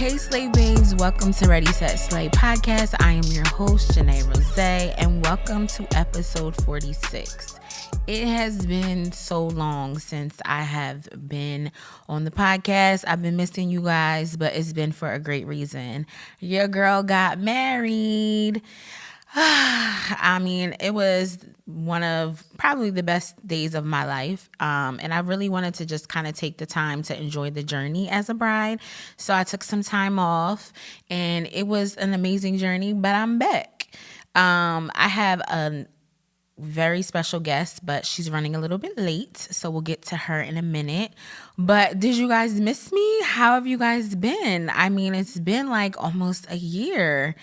Hey Slay Babes, welcome to Ready Set Slay podcast. I am your host, Janae Rose, and welcome to episode 46. It has been so long since I have been on the podcast. I've been missing you guys, but it's been for a great reason. Your girl got married. I mean, it was one of probably the best days of my life. And I really wanted to just kind of take the time to enjoy the journey as a bride. So I took some time off and it was an amazing journey, but I'm back. I have a very special guest, but she's running a little bit late. So we'll get to her in a minute. But did you guys miss me? How have you guys been? I mean, it's been like almost a year,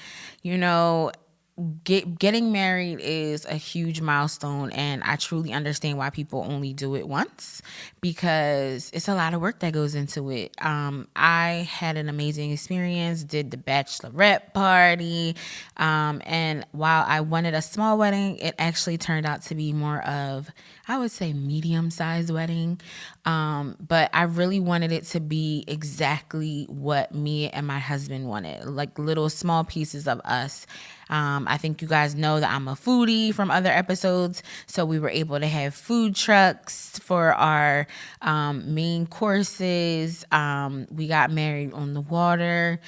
Getting married is a huge milestone, and I truly understand why people only do it once because it's a lot of work that goes into it. I had an amazing experience, did the bachelorette party, and while I wanted a small wedding, it actually turned out to be more of, I would say, medium-sized wedding. But I really wanted it to be exactly what me and my husband wanted, like little small pieces of us. I think you guys know that I'm a foodie from other episodes, so we were able to have food trucks for our main courses. We got married on the water.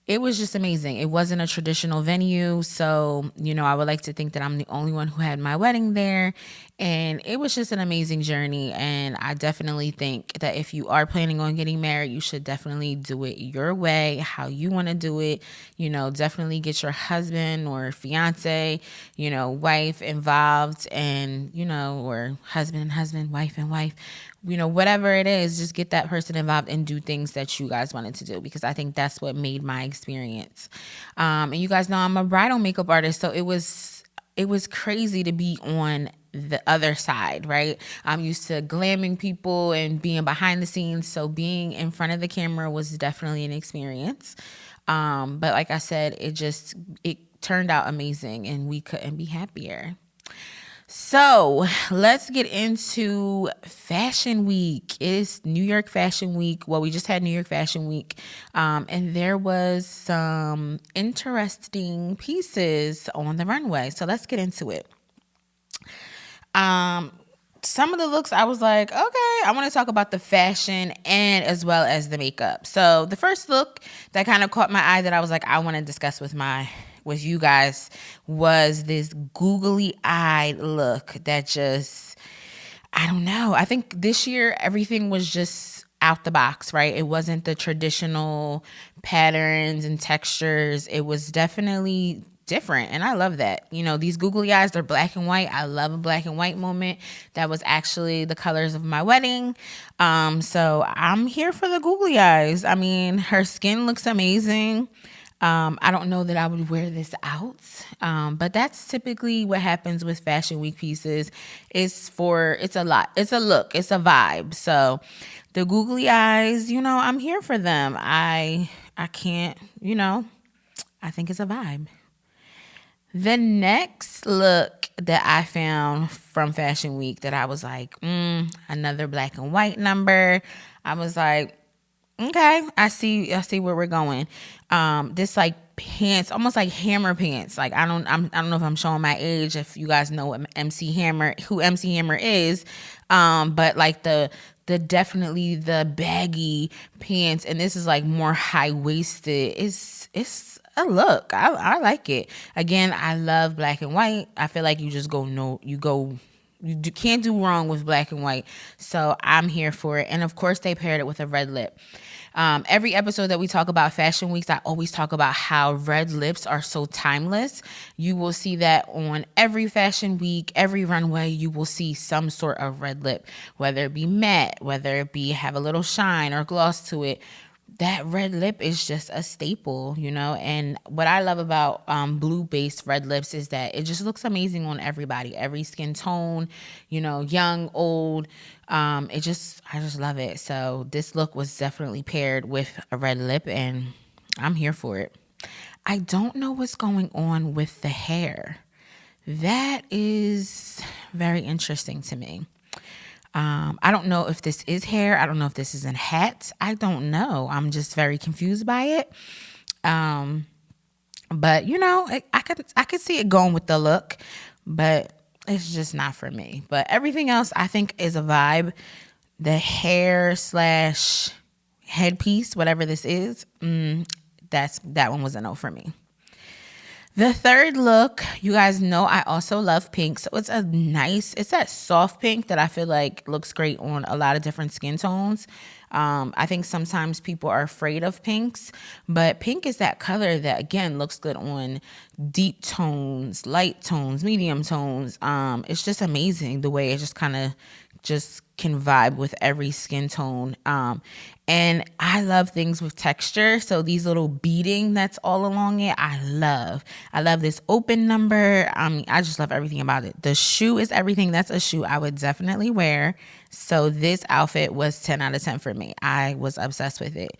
It was just amazing. It wasn't a traditional venue, so, I would like to think that I'm the only one who had my wedding there, and it was just an amazing journey, and I definitely think that if you are planning on getting married, you should definitely do it your way, how you want to do it. Definitely get your husband or fiance, wife involved, and, or husband, wife and wife, whatever it is, just get that person involved and do things that you guys wanted to do, because I think that's what made my experience. And you guys know I'm a bridal makeup artist, so it was crazy to be on the other side, right? I'm used to glamming people and being behind the scenes, so being in front of the camera was definitely an experience. But like I said, it turned out amazing, and we couldn't be happier. So let's get into Fashion Week. It's New York Fashion Week. Well, we just had New York Fashion Week, and there was some interesting pieces on the runway. So let's get into it. Some of the looks I was like, okay, I want to talk about the fashion and as well as the makeup. So the first look that kind of caught my eye that I was like, I want to discuss with you guys was this googly-eyed look that just, I don't know. I think this year everything was just out the box, right? It wasn't the traditional patterns and textures. It was definitely different, and I love that. These googly eyes, they're black and white. I love a black and white moment. That was actually the colors of my wedding. So I'm here for the googly eyes. I mean, her skin looks amazing. I don't know that I would wear this out, but that's typically what happens with Fashion Week pieces. It's a lot. It's a look. It's a vibe. So the googly eyes, I'm here for them. I can't, I think it's a vibe. The next look that I found from Fashion Week that I was like, another black and white number. I was like, okay, I see where we're going. This like pants, almost like Hammer pants. Like I don't know if I'm showing my age. If you guys know who MC Hammer is, but like the definitely the baggy pants, and this is like more high waisted. It's a look. I like it. Again, I love black and white. I feel like you can't do wrong with black and white. So I'm here for it. And of course they paired it with a red lip. Every episode that we talk about Fashion Weeks, I always talk about how red lips are so timeless. You will see that on every Fashion Week, every runway, you will see some sort of red lip, whether it be matte, whether it be have a little shine or gloss to it. That red lip is just a staple, and what I love about blue-based red lips is that it just looks amazing on everybody, every skin tone, young, old. I just love it. So this look was definitely paired with a red lip, and I'm here for it. I don't know what's going on with the hair. That is very interesting to me. I don't know if this is hair. I don't know if this is in hats. I don't know. I'm just very confused by it. But I could see it going with the look, but it's just not for me. But everything else I think is a vibe. The hair slash headpiece, whatever this is, that one was a no for me. The third look, you guys know I also love pink. So it's that soft pink that I feel like looks great on a lot of different skin tones. I think sometimes people are afraid of pinks, but pink is that color that, again, looks good on deep tones, light tones, medium tones. It's just amazing the way it just kind of just can vibe with every skin tone. And I love things with texture. So these little beading that's all along it, I love this open number. I just love everything about it. The shoe is everything. That's a shoe I would definitely wear. So this outfit was 10 out of 10 for me. I was obsessed with it.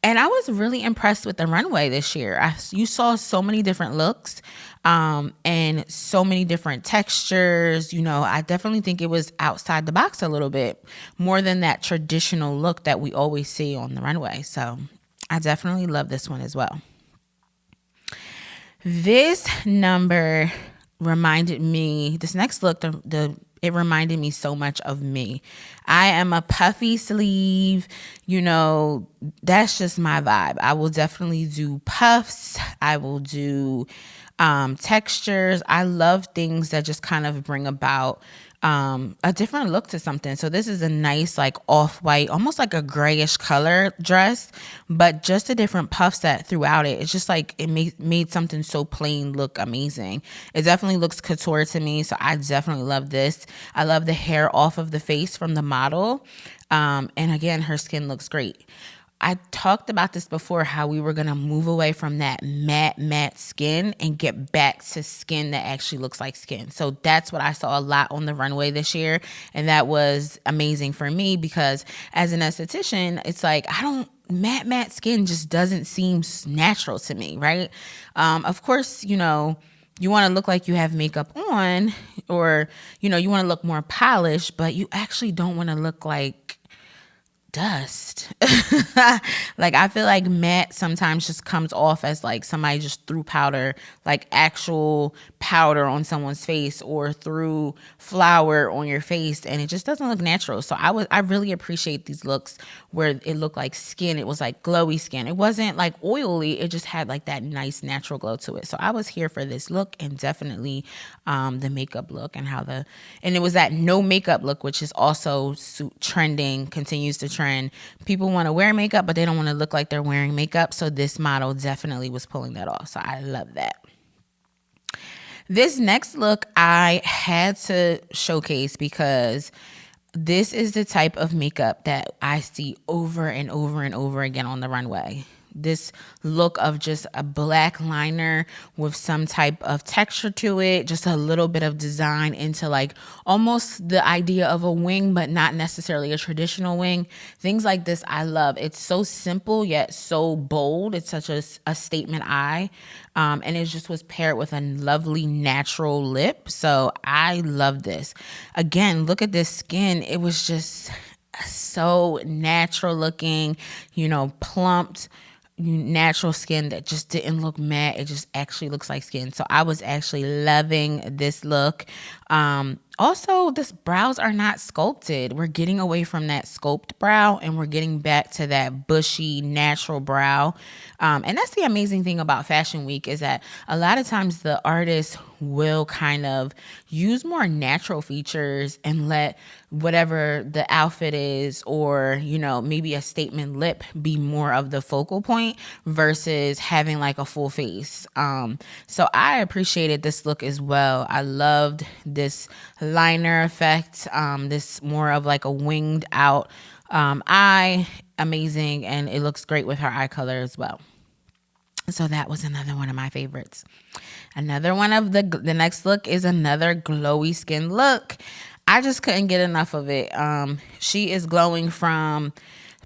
And I was really impressed with the runway this year. You saw so many different looks and so many different textures. I definitely think it was outside the box a little bit more than that traditional look that we always see on the runway. So I definitely love this one as well. This next look, it reminded me so much of me. I am a puffy sleeve, that's just my vibe. I will definitely do puffs. I will do textures. I love things that just kind of bring about a different look to something. So this is a nice like off-white, almost like a grayish color dress, but just a different puff set throughout it. It's just like it made something so plain look amazing. It definitely looks couture to me, so I definitely love this. I love the hair off of the face from the model. And again, her skin looks great. I talked about this before, how we were going to move away from that matte skin and get back to skin that actually looks like skin. So that's what I saw a lot on the runway this year. And that was amazing for me because as an esthetician, it's like, matte skin just doesn't seem natural to me, right? Of course, you want to look like you have makeup on or, you want to look more polished, but you actually don't want to look like dust. Like I feel like matte sometimes just comes off as like somebody just threw powder, like actual powder on someone's face or threw flour on your face, and it just doesn't look natural. So I really appreciate these looks where it looked like skin. It was like glowy skin. It wasn't like oily. It just had like that nice natural glow to it. So I was here for this look, and definitely the makeup look and and it was that no makeup look, which is also trending, continues to trend. People want to wear makeup, but they don't want to look like they're wearing makeup. So this model definitely was pulling that off. So I love that. This next look I had to showcase because this is the type of makeup that I see over and over and over again on the runway. This look of just a black liner with some type of texture to it, just a little bit of design into like almost the idea of a wing, but not necessarily a traditional wing. Things like this I love. It's so simple yet so bold. It's such a statement eye. And it just was paired with a lovely natural lip. So I love this. Again, look at this skin. It was just so natural looking, plumped, natural skin that just didn't look matte. It just actually looks like skin. So I was actually loving this look. Also, this brows are not sculpted. We're getting away from that sculpt brow and we're getting back to that bushy, natural brow. And that's the amazing thing about Fashion Week is that a lot of times the artists will kind of use more natural features and let whatever the outfit is or, maybe a statement lip be more of the focal point versus having like a full face. So I appreciated this look as well. I loved this liner effect, this more of like a winged out eye. Amazing, and it looks great with her eye color as well. So that was another one of my favorites. Another one of the next look is another glowy skin look. I just couldn't get enough of it. She is glowing from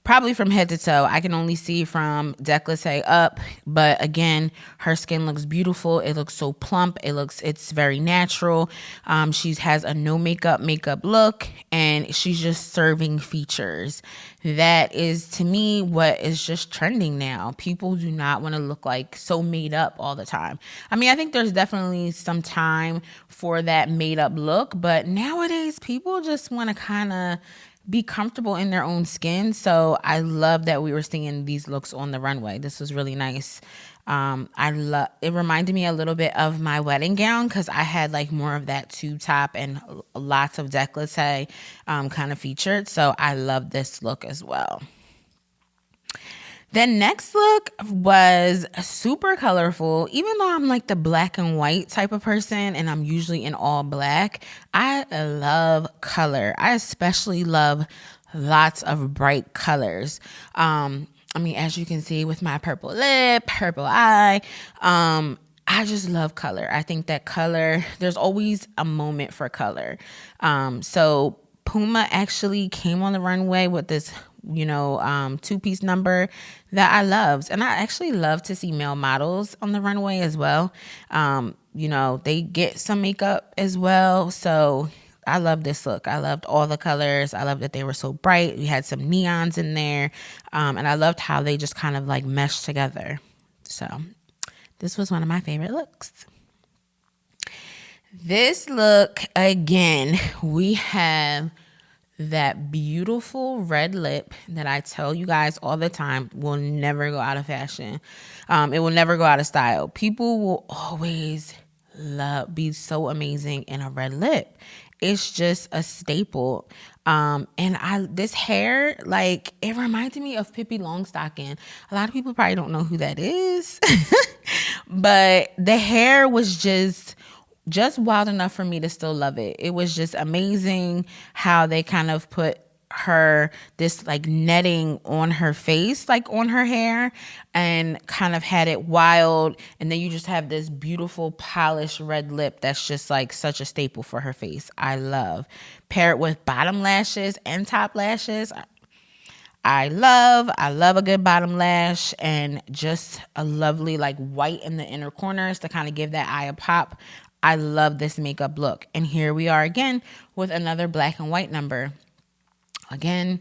probably from head to toe. I can only see from décolleté up, but again, her skin looks beautiful. It looks so plump. It's very natural. She has a no makeup look, and she's just serving features. That is, to me, what is just trending now. People do not want to look like so made up all the time. I mean, I think there's definitely some time for that made up look, but nowadays people just want to kind of be comfortable in their own skin. So I love that we were seeing these looks on the runway. This was really nice. It reminded me a little bit of my wedding gown, because I had like more of that tube top and lots of décolleté kind of featured. So I love this look as well. The next look was super colorful. Even though I'm like the black and white type of person and I'm usually in all black, I love color. I especially love lots of bright colors. I mean, as you can see with my purple lip, purple eye, I just love color. I think that color, there's always a moment for color. So Puma actually came on the runway with this two-piece number that I loved. And I actually love to see male models on the runway as well. They get some makeup as well. So I love this look. I loved all the colors. I loved that they were so bright. We had some neons in there. And I loved how they just kind of like meshed together. So this was one of my favorite looks. This look, again, we have that beautiful red lip that I tell you guys all the time will never go out of fashion. It will never go out of style. People will always be so amazing in a red lip. It's just a staple. This hair, like, it reminded me of Pippi Longstocking. A lot of people probably don't know who that is, but the hair was just wild enough for me to still love it. It was just amazing how they kind of put this like netting on her face, like on her hair, and kind of had it wild. And then you just have this beautiful polished red lip that's just like such a staple for her face. I love. Pair it with bottom lashes and top lashes. I love a good bottom lash and just a lovely like white in the inner corners to kind of give that eye a pop. I love this makeup look. And here we are again with another black and white number. Again,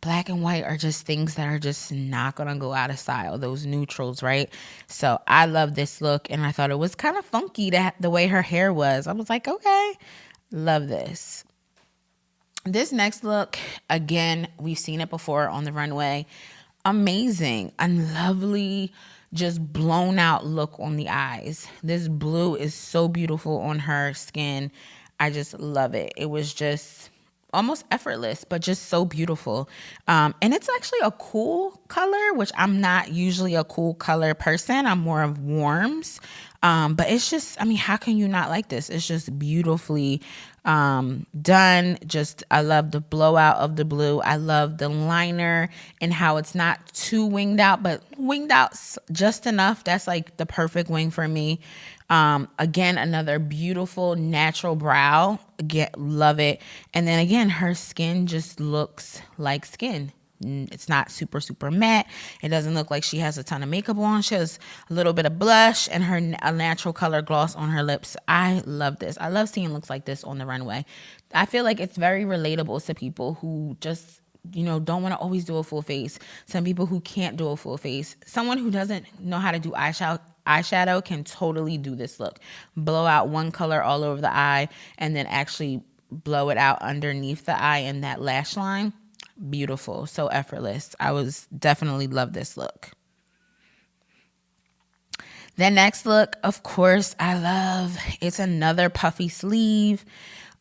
black and white are just things that are just not going to go out of style. Those neutrals, right? So I love this look, and I thought it was kind of funky the way her hair was. I was like, okay, love this. This next look, again, we've seen it before on the runway. Amazing. A lovely, just blown out look on the eyes. This blue is so beautiful on her skin. I just love it. It was just almost effortless, but just so beautiful. And it's actually a cool color, which I'm not usually a cool color person. I'm more of warms. But it's just, I mean, how can you not like this? It's just beautifully done. I love the blowout of the blue. I love the liner and how it's not too winged out, but winged out just enough. That's like the perfect wing for me. Again, another beautiful natural brow. Again, love it. And then again, her skin just looks like skin. It's not super, super matte. It doesn't look like she has a ton of makeup on. She has a little bit of blush and a natural color gloss on her lips. I love this. I love seeing looks like this on the runway. I feel like it's very relatable to people who just, don't want to always do a full face. Some people who can't do a full face. Someone who doesn't know how to do eyeshadow can totally do this look. Blow out one color all over the eye and then actually blow it out underneath the eye in that lash line. Beautiful, so effortless. I was definitely love this look. The next look, of course, I love. It's another puffy sleeve.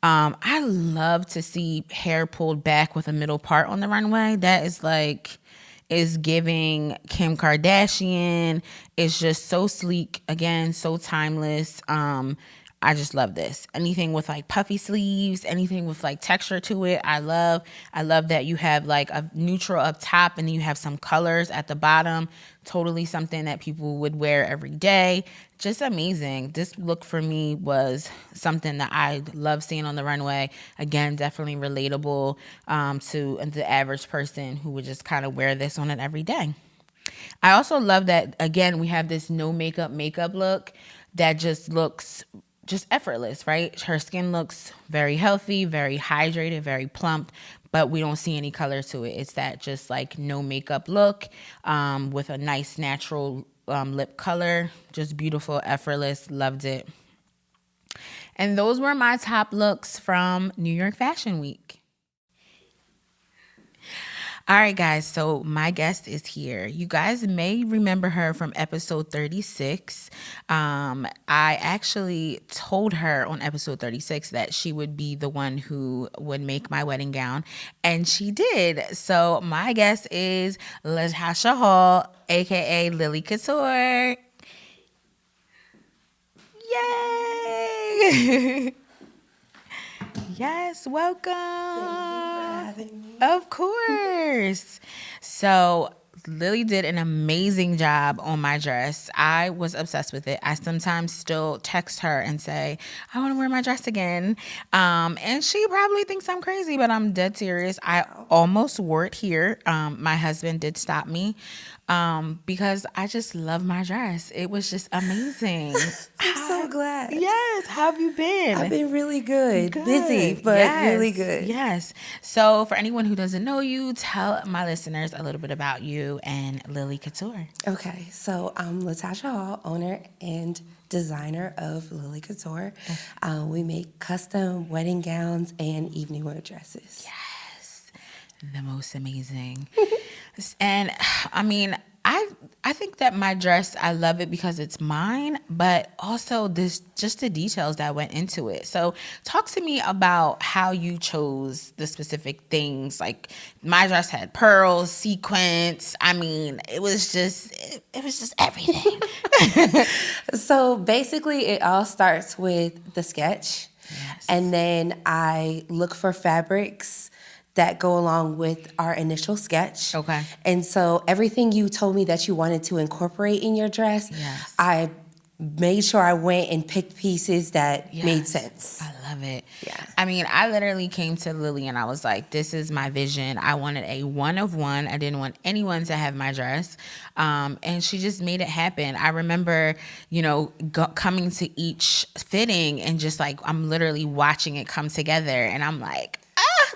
I love to see hair pulled back with a middle part on the runway. That is giving Kim Kardashian. It's just so sleek, again, so timeless. I just love this. Anything with like puffy sleeves, anything with like texture to it, I love. I love that you have like a neutral up top and then you have some colors at the bottom. Totally something that people would wear every day. Just amazing. This look for me was something that I love seeing on the runway. Again, definitely relatable to the average person who would just kind of wear this on it every day. I also love that, again, we have this no makeup look that just looks just effortless, right? Her skin looks very healthy, very hydrated, very plump, but we don't see any color to it. It's that just like no makeup look with a nice natural lip color. Just beautiful, effortless. Loved it. And those were my top looks from New York Fashion Week. All right, guys, so my guest is here. You guys may remember her from episode 36. I actually told her on episode 36 that she would be the one who would make my wedding gown, and she did. So my guest is Latasha Hall, aka Lillie Couture. Yay! Yes, welcome. Thank you for having me. Of course. So Lillie did an amazing job on my dress. I was obsessed with it. I sometimes still text her and say, I want to wear my dress again. And she probably thinks I'm crazy, but I'm dead serious. I almost wore it here. My husband did stop me because I just love my dress. It was just amazing. I'm so glad. Yes. How have you been? I've been really good. Good. Busy, but Yes, really good. Yes. So for anyone who doesn't know you, tell my listeners a little bit about you and Lillie Couture. Okay, so I'm Latasha Hall, owner and designer of Lillie Couture. We make custom wedding gowns and evening wear dresses. Yes. The most amazing. And I mean, I think that my dress, I love it because it's mine, but also this just the details that went into it. So talk to me about how you chose the specific things. Like my dress had pearls, sequins. I mean, it was just everything. So basically, it all starts with the sketch. Yes. And then I look for fabrics that go along with our initial sketch. Okay. And so everything you told me that you wanted to incorporate in your dress, Yes. I made sure I went and picked pieces that made Yes. sense. I love it. Yeah. I mean, I literally came to Lillie and I was like, this is my vision. I wanted a one of one. I didn't want anyone to have my dress. And she just made it happen. I remember, coming to each fitting and just like, I'm literally watching it come together. And I'm like,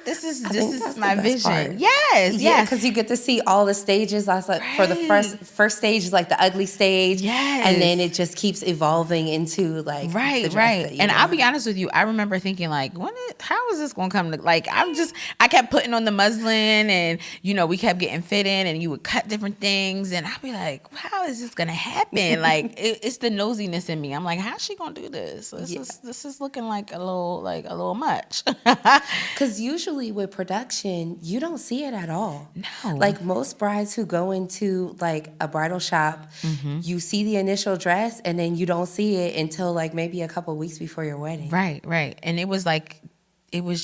this is my vision. Part. Yes, Yeah, yes. because you get to see all the stages. I was like, for the first stage is like the ugly stage. Yes. And then it just keeps evolving into like the dress that you And I'll want. be honest with you, I remember thinking like, how is this gonna come to like I kept putting on the muslin and we kept getting fit in and you would cut different things and I'd be like, how is this gonna happen? Like it's the nosiness in me. I'm like, how's she gonna do this? This is looking like a little much. Because usually with production, you don't see it at all. No. Like most brides who go into like a bridal shop, you see the initial dress and then you don't see it until like maybe a couple weeks before your wedding. Right. And it was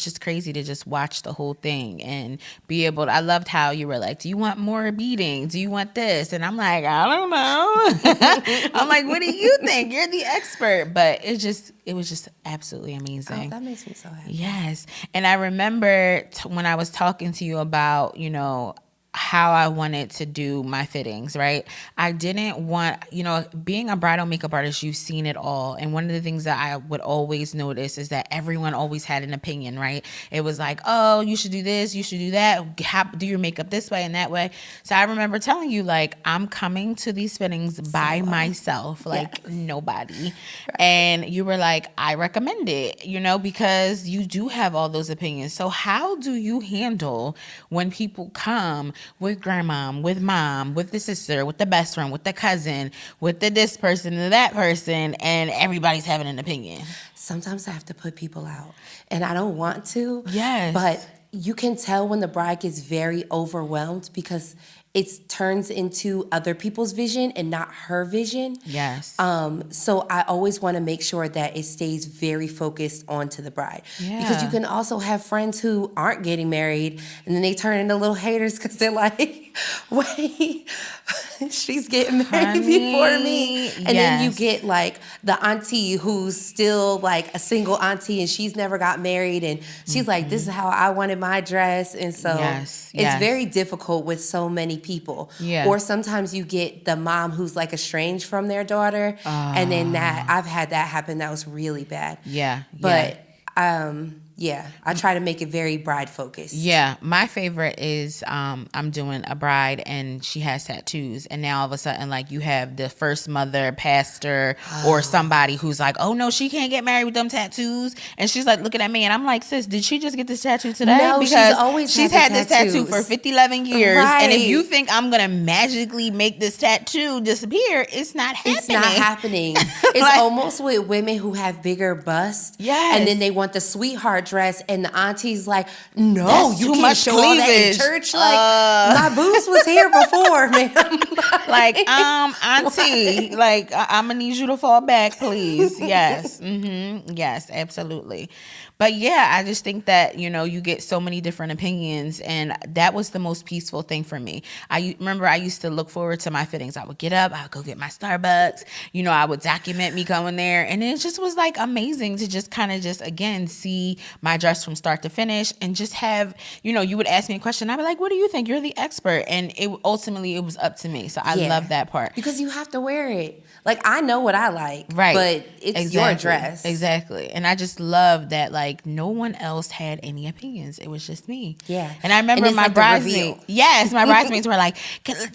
just crazy to just watch the whole thing and be able to, I loved how you were like, do you want more beading? Do you want this? And I'm like, I don't know. I'm like, what do you think? You're the expert. But it was just absolutely amazing. Oh, that makes me so happy. Yes. And I remember when I was talking to you about, how I wanted to do my fittings, right? I didn't want, being a bridal makeup artist, you've seen it all. And one of the things that I would always notice is that everyone always had an opinion, right? It was like, oh, you should do this, you should do that, do your makeup this way and that way. So I remember telling you, like, I'm coming to these fittings by myself, like nobody. Right. And you were like, I recommend it, because you do have all those opinions. So how do you handle when people come with grandma, with mom, with the sister, with the best friend, with the cousin, with this person and that person, and everybody's having an opinion? Sometimes I have to put people out, and I don't want to. Yes. But you can tell when the bride gets very overwhelmed because it turns into other people's vision and not her vision. Yes. So I always want to make sure that it stays very focused onto the bride. Yeah. Because you can also have friends who aren't getting married and then they turn into little haters because they're like, wait, she's getting married before me. And then you get like the auntie who's still like a single auntie and she's never got married and she's like, this is how I wanted my dress. And so it's very difficult with so many people. Yeah. Or sometimes you get the mom who's like estranged from their daughter. And then I've had that happen. That was really bad. Yeah. But I try to make it very bride focused. Yeah, my favorite is I'm doing a bride and she has tattoos, and now all of a sudden like you have the first mother, pastor, or somebody who's like, oh no, she can't get married with them tattoos, and she's like looking at me and I'm like, sis, did she just get this tattoo today? No, because she's had this tattoo for 11 years, right. And if you think I'm gonna magically make this tattoo disappear, it's not happening. It's not happening. It's like, almost with women who have bigger busts, and then they want the sweetheart dress, and the auntie's like, no, that's you too can't much show all that in cleavage. church. Like, my boobs was here before, ma'am. Like, auntie, like, I'm gonna need you to fall back, please. Yes. Yes, absolutely. But yeah, I just think that, you know, you get so many different opinions, and that was the most peaceful thing for me. I remember I used to look forward to my fittings. I would get up, I would go get my Starbucks, you know, I would document me going there, and it just was like amazing to just kind of just, again, see my dress from start to finish and just have, you know, you would ask me a question, I'd be like, what do you think? You're the expert. And it ultimately, it was up to me. So I love that part. Because you have to wear it. Like, I know what I like, right? But it's your dress. Exactly. And I just love that, like, no one else had any opinions. It was just me. Yeah. And I remember my bridesmaids. Yes, my bridesmaids were like,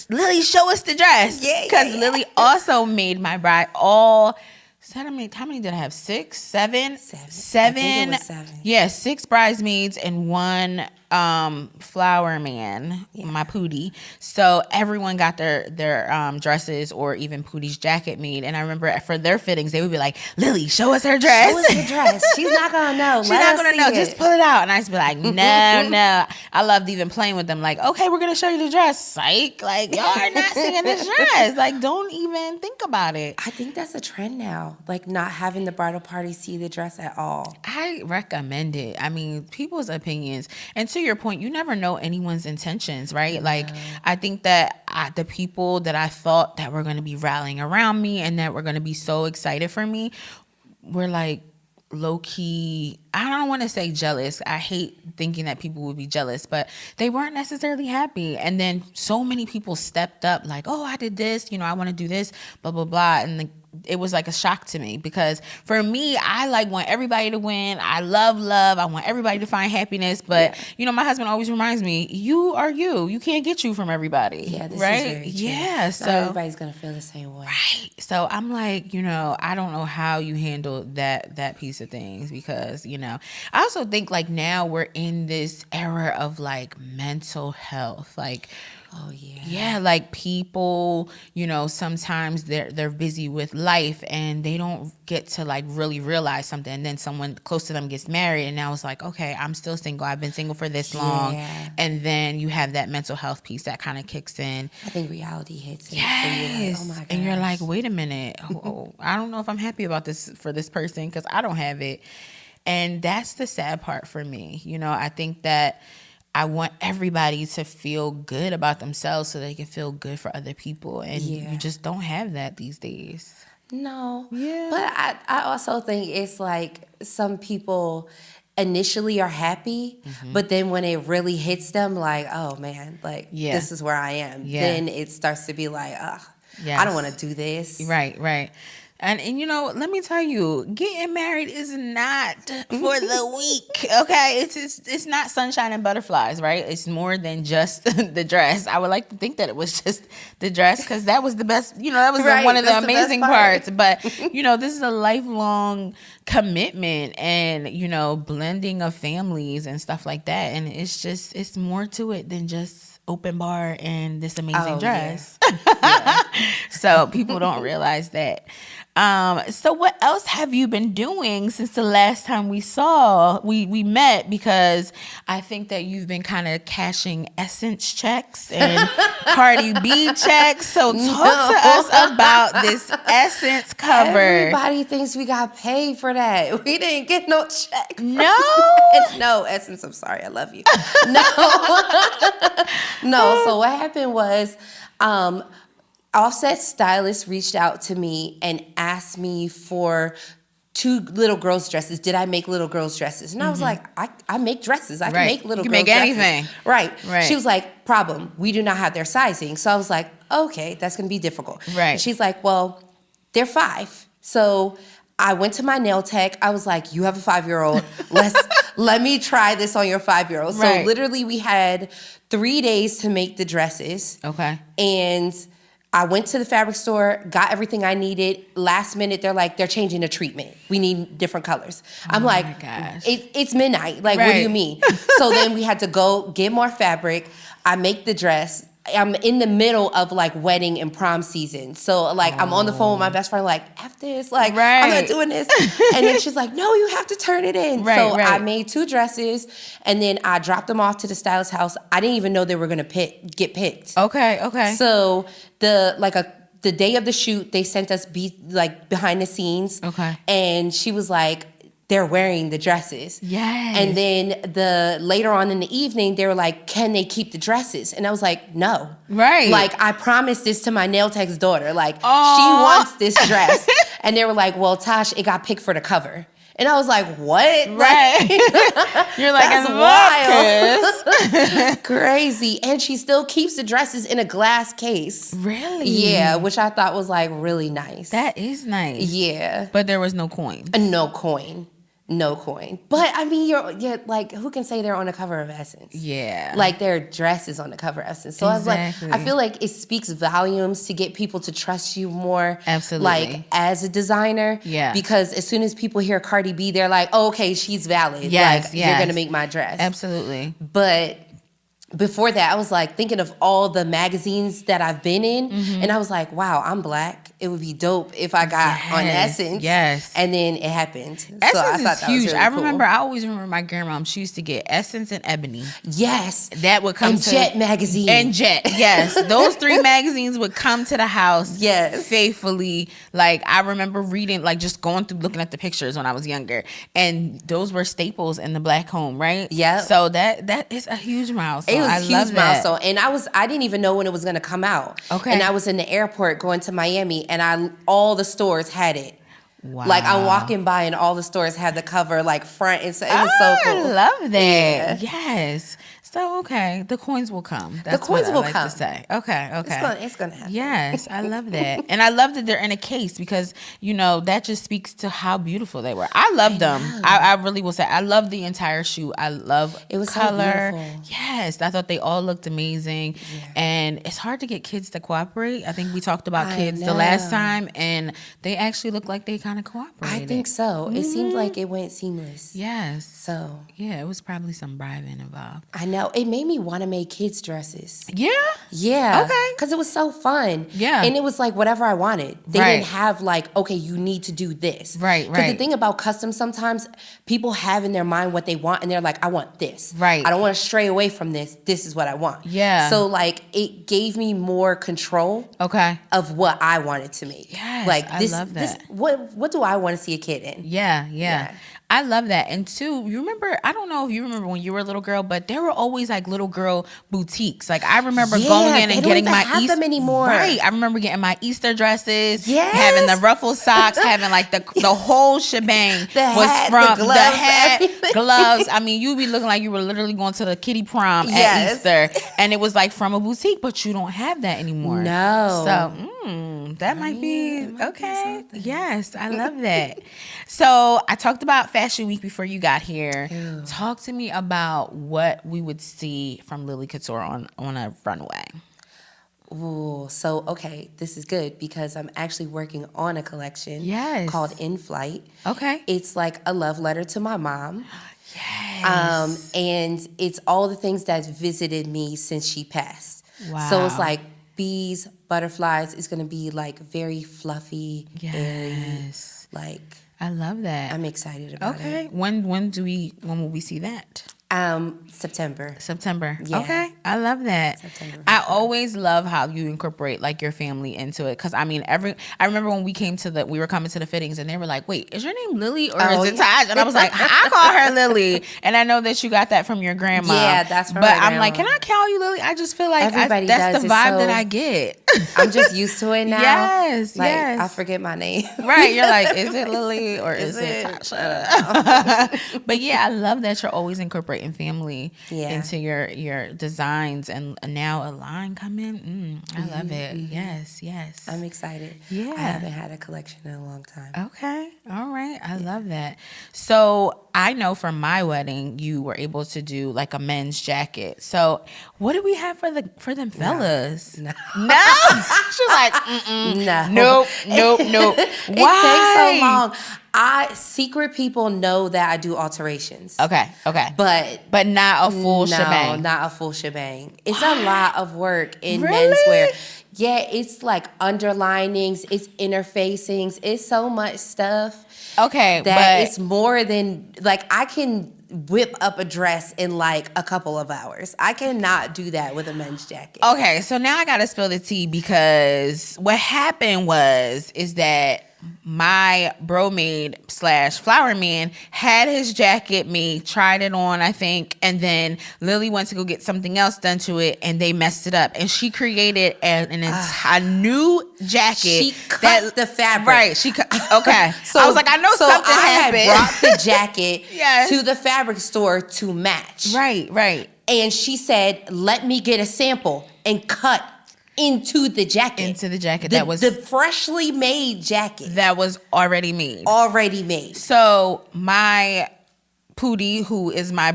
Lillie, show us the dress. Because Lillie also made my bride all... How many did I have? Seven. I think it was 7. Yeah, 6 bridesmaids and 1 flower man, my Pootie. So everyone got their dresses or even Pootie's jacket made. And I remember for their fittings, they would be like, Lillie, show us her dress. Show us the dress. She's not going to know. She's not going to know. Just pull it out. And I used to be like, no. I loved even playing with them. Like, okay, we're going to show you the dress. Psych. Like, y'all are not seeing this dress. Like, don't even think about it. I think that's a trend now. Like, not having the bridal party see the dress at all. I recommend it. I mean, people's opinions. And to your point, you never know anyone's intentions, right? Yeah. Like, I think that the people that I thought that were going to be rallying around me and that were going to be so excited for me were like low-key, I don't want to say jealous. I hate thinking that people would be jealous, but they weren't necessarily happy. And then so many people stepped up like, oh, I did this, you know, I want to do this, blah, blah, blah. And it was like a shock to me because for me, I like want everybody to win. I love. I want everybody to find happiness. But, you know, my husband always reminds me, you are you. You can't get you from everybody. Yeah, this right? is very true. Yeah, so not everybody's going to feel the same way. Right. So I'm like, you know, I don't know how you handle that piece of things because, you know, I also think like now we're in this era of like mental health. Like, oh yeah. Yeah, like people, you know, sometimes they're busy with life and they don't get to like really realize something. And then someone close to them gets married and now it's like, okay, I'm still single. I've been single for this long. And then you have that mental health piece that kind of kicks in. I think reality hits it. Yes. And you're like, oh my gosh. And you're like, wait a minute. I don't know if I'm happy about this for this person because I don't have it. And that's the sad part for me. You know, I think that I want everybody to feel good about themselves so they can feel good for other people. And you just don't have that these days. No. Yeah. But I also think it's like some people initially are happy, but then when it really hits them, like, oh man, like this is where I am. Then it starts to be like, I don't want to do this. Right. And you know, let me tell you, getting married is not for the weak, okay? It's not sunshine and butterflies, right? It's more than just the dress. I would like to think that it was just the dress because that was the best, you know, that was one of the amazing parts. But, you know, this is a lifelong commitment and, you know, blending of families and stuff like that. And it's more to it than just open bar and this amazing dress. Yeah. So people don't realize that. So what else have you been doing since the last time we met? Because I think that you've been kind of cashing Essence checks and Cardi B checks. So talk to us about this Essence cover. Everybody thinks we got paid for that. We didn't get no check. No. No, Essence, I'm sorry. I love you. No. No, so what happened was Offset stylist reached out to me and asked me for 2 little girls' dresses. Did I make little girls' dresses? And I was like, I make dresses. I can make little girls' dresses. You can make anything. Right. She was like, problem, we do not have their sizing. So I was like, okay, that's going to be difficult. Right. And she's like, well, they're 5. So I went to my nail tech. I was like, you have a 5-year-old. Let me try this on your 5-year-old. Right. So literally we had 3 days to make the dresses. Okay. And I went to the fabric store, got everything I needed. Last minute, they're changing the treatment. We need different colors. I'm like, it's midnight. Like, what do you mean? So then we had to go get more fabric. I make the dress. I'm in the middle of like wedding and prom season. So like I'm on the phone with my best friend like, F this, like I'm not doing this. And then she's like, no, you have to turn it in. I made 2 dresses and then I dropped them off to the stylist house. I didn't even know they were going to get picked. Okay. So the day of the shoot, they sent us behind the scenes. Okay. And she was like, they're wearing the dresses. Yes. And then later on in the evening, they were like, can they keep the dresses? And I was like, no. Right. Like, I promised this to my nail tech's daughter. Like, she wants this dress. And they were like, well, Tosh, it got picked for the cover. And I was like, what? Right. You're like, that's wild. Crazy. And she still keeps the dresses in a glass case. Really? Yeah, which I thought was like really nice. That is nice. Yeah. But there was no coin. No coin. No coin. But I mean, you're like, who can say they're on the cover of Essence? Yeah. Like their dress is on the cover of Essence. So exactly. I was like, I feel like it speaks volumes to get people to trust you more. Absolutely. Like as a designer. Yeah. Because as soon as people hear Cardi B, they're like, oh, okay, she's valid. Yes. Like, you're going to make my dress. Absolutely. But before that, I was like thinking of all the magazines that I've been in. And I was like, wow, I'm Black. It would be dope if I got on Essence. Yes. And then it happened. Essence so I thought is that huge. was really cool. I always remember my grandmom, she used to get Essence and Ebony. Yes. That would come and to Jet magazine. And Jet, yes. Those 3 magazines would come to the house faithfully. Like I remember reading, like just going through looking at the pictures when I was younger. And those were staples in the Black home, right? Yeah. So that is a huge milestone. It was a huge milestone. That. And I didn't even know when it was gonna come out. Okay. And I was in the airport going to Miami and all the stores had it. Wow. Like I'm walking by and all the stores had the cover like front and so it was so cool. I love that. Yeah. Yes. So okay, the coins will come. That's the coins what I will like come. to say. Okay. It's gonna happen. Yes, I love that, and I love that they're in a case because that just speaks to how beautiful they were. I love them. I really will say I love the entire shoot. I love it was color. So beautiful. Yes, I thought they all looked amazing, and it's hard to get kids to cooperate. I think we talked about kids the last time, and they actually look like they kind of cooperated. I think so. It seemed like it went seamless. Yes. So yeah, it was probably some bribing involved. I know. It made me want to make kids' dresses. Yeah? Yeah. Okay. Because it was so fun. Yeah. And it was like whatever I wanted. They didn't have like, okay, you need to do this. Right. Because the thing about custom, sometimes people have in their mind what they want and they're like, I want this. Right. I don't want to stray away from this. This is what I want. Yeah. So like it gave me more control of what I wanted to make. Yes. Like I love that. What do I want to see a kid in? Yeah. I love that. And 2, you remember, I don't know if you remember when you were a little girl, but there were always like little girl boutiques. Like I remember going in and getting my Easter them anymore. Right. I remember getting my Easter dresses, having the ruffled socks, having like the whole shebang the hat, gloves. I mean, you'd be looking like you were literally going to the kiddie prom at Easter. And it was like from a boutique, but you don't have that anymore. No. So that might be okay. Yes, I love that. So I talked about Fashion Week before you got here. Ew. Talk to me about what we would see from Lillie Couture on a runway. Ooh, so okay, this is good because I'm actually working on a collection called In Flight. Okay. It's like a love letter to my mom. Yes. And it's all the things that's visited me since she passed. Wow. So it's like bees, butterflies. It's going to be like very fluffy, airy. Yes. Like, I love that. I'm excited about it. Okay. When will we see that? September. Yeah. Okay. I love that. September. I always love how you incorporate like your family into it. Cause I mean, I remember when we were coming to the fittings and they were like, wait, is your name Lillie or is it Taj? And I was like, I call her Lillie. And I know that you got that from your grandma. Yeah, that's from But my I'm like, grandma. can I call you Lillie? I just feel like Everybody that's does. the It's vibe so- that I get. I'm just used to it now. Yes. Like, yes. I forget my name. Right. You're like, is it Lillie or is it Tasha? But yeah, I love that you're always incorporating family into your designs, and now a line come in. I love it. Yes. I'm excited. Yeah. I haven't had a collection in a long time. Okay. All right. I love that. So I know for my wedding, you were able to do like a men's jacket. So what do we have for them fellas? No. She's like, No. Nope. Why? It takes so long. Secret people know that I do alterations. Okay. But not a full shebang. Not a full shebang. It's a lot of work in Really? menswear. Yeah, it's like underlinings, it's interfacings, it's so much stuff. Okay, that it's more than like I can whip up a dress in like a couple of hours. I cannot do that with a men's jacket. Okay, so now I gotta spill the tea because what happened is that my bromade / flower man had his jacket made, tried it on, I think, and then Lillie went to go get something else done to it, and they messed it up. And she created a new jacket. She cut the fabric. Right. She cut. Okay. So I was like, I know something happened. I had brought the jacket Yes. to the fabric store to match. Right. And she said, "Let me get a sample and cut." Into the jacket. That was the freshly made jacket. That was already made. So my Pootie, who is my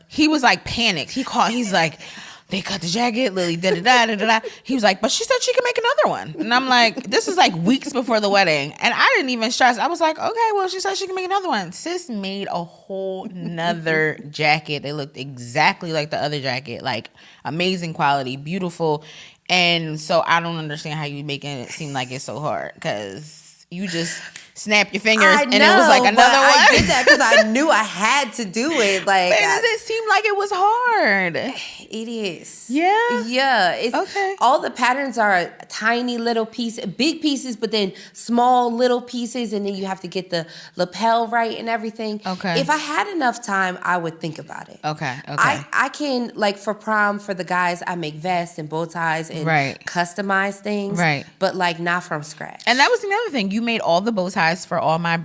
he was like panicked. He's like, they cut the jacket, Lillie da. He was like, but she said she could make another one. And I'm like, this is like weeks before the wedding. And I didn't even stress. I was like, okay, well, she said she can make another one. Sis made a whole nother jacket. They looked exactly like the other jacket. Like amazing quality, beautiful. And so I don't understand how you making it seem like it's so hard, because you just snap your fingers and it was like another one. I did that because I knew I had to do it. Like, it seemed like it was hard. It is. Yeah? Yeah. It's, okay. All the patterns are tiny little pieces, big pieces, but then small little pieces, and then you have to get the lapel right and everything. Okay. If I had enough time, I would think about it. Okay. I can, like for prom, for the guys, I make vests and bow ties and customize things. Right. But like not from scratch. And that was the other thing. You made all the bow ties for all my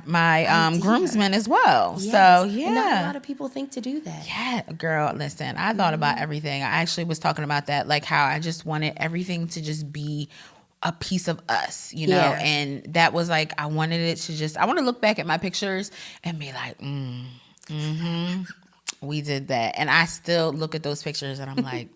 groomsmen as well. Yes. So yeah. And not a lot of people think to do that. Yeah, girl, listen, I thought about everything. I actually was talking about that, like how I just wanted everything to just be a piece of us, you know? And that was like, I want to look back at my pictures and be like, we did that. And I still look at those pictures and I'm like,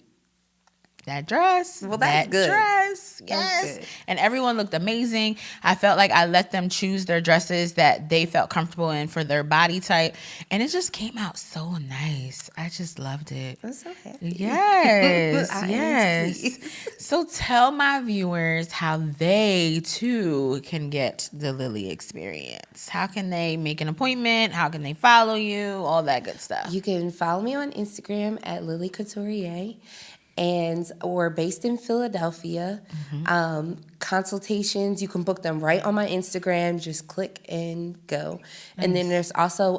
that dress. Well, that's good. Dress. Yes. Good. And everyone looked amazing. I felt like I let them choose their dresses that they felt comfortable in for their body type. And it just came out so nice. I just loved it. I'm so happy. Yes. I yes. So tell my viewers how they too can get the Lillie experience. How can they make an appointment? How can they follow you? All that good stuff. You can follow me on Instagram at Lillie Couture. And we're based in Philadelphia. Consultations, you can book them right on my Instagram. Just click and go. Nice. And then there's also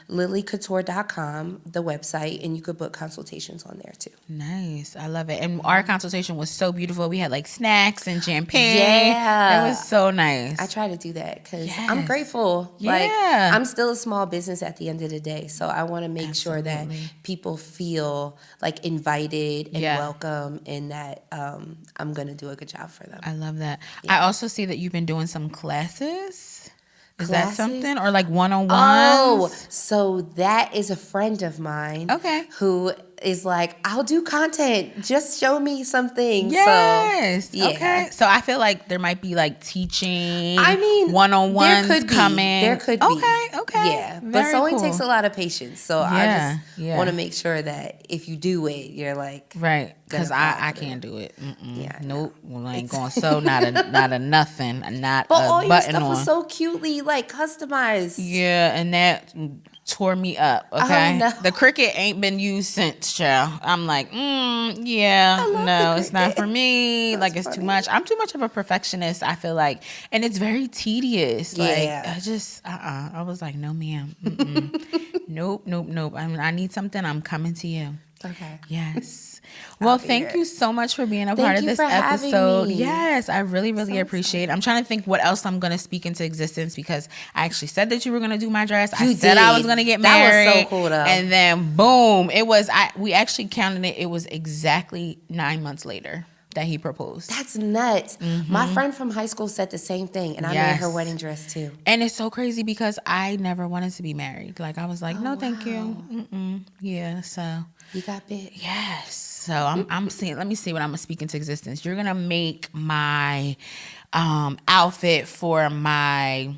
LillieCouture.com, the website, and you could book consultations on there too. Nice. I love it. And our consultation was so beautiful. We had like snacks and champagne. Yeah. It was so nice. I try to do that because I'm grateful. Yeah. Like, I'm still a small business at the end of the day. So I want to make sure that people feel like invited and welcome, and that I'm going to do a good job for them. I love that. Yeah. I also see that you've been doing some classes. Is that something? Or like one-on-ones? Oh, so that is a friend of mine. Okay. Who is like, I'll do content. Just show me something. Yes. So, yeah. Okay. So I feel like there might be like teaching. I mean, one-on-ones there could be. coming. There could be. Okay. Yeah. But Very sewing cool. takes a lot of patience. So I just want to make sure that if you do it, you're like, right. Because I can't do it. Yeah. Nope. Well, I ain't going to sew. Not a nothing. Not but a all your button stuff on. was so cutely like customized. Yeah, and that tore me up. Okay, no. The Cricut ain't been used since, child. I'm like, yeah, no, it's not for me. Like, it's too much. I'm too much of a perfectionist, I feel like, and it's very tedious. Yeah. Like, I just, I was like, no, ma'am. Nope. I mean, I need something. I'm coming to you. Okay. Yes. Well, thank you so much for being a part of this for having episode. me. Yes, I really appreciate it. I'm trying to think what else I'm going to speak into existence because I actually said that you were going to do my dress. I said I was going to get married. That was so cool, though. And then, boom, it was, we actually counted it. It was exactly 9 months later that he proposed. That's nuts. My friend from high school said the same thing, and I made her wedding dress too. And it's so crazy because I never wanted to be married. Like, I was like, no, thank you. Yeah, so. You got big. Yes. So I'm seeing. Let me see what I'm gonna speak into existence. You're gonna make my outfit for my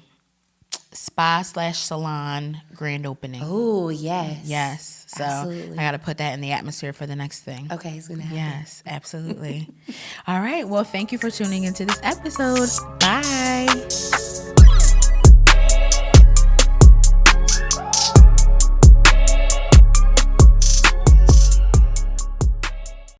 spa/salon grand opening. Oh, yes. Yes. So absolutely. I got to put that in the atmosphere for the next thing. Okay, it's gonna happen. Yes, absolutely. All right. Well, thank you for tuning into this episode. Bye.